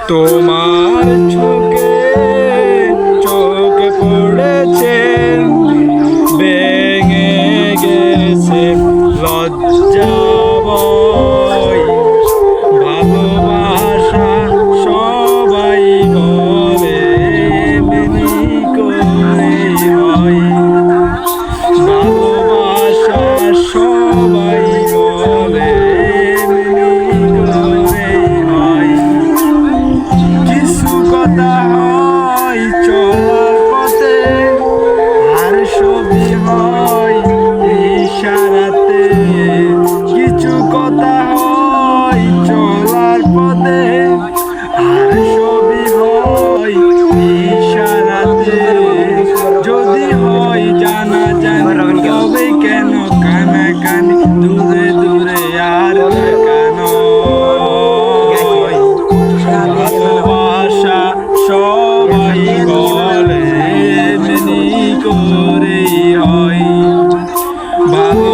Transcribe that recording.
তোমার চোখে পড়েছে, ভেঙে গেছে লজ্জা বই। ভালোবাসা সবাই বলে এমনি করে হয়, ভালোবাসা সবাই বলে এমনি করে হয়। কিছু কথা হয় চলার পথে, আর সবই হয় ইশারাতে। কিছু কথা হয় চলার পথে, আর সবই হয় ইশারাতে। যদি হয় জানা জানি তবে কেন কানাকানি, দূরে দূরে আর দেখানো। ভালোবাসা সবাই বলে এমনি করেই হয়, ভালো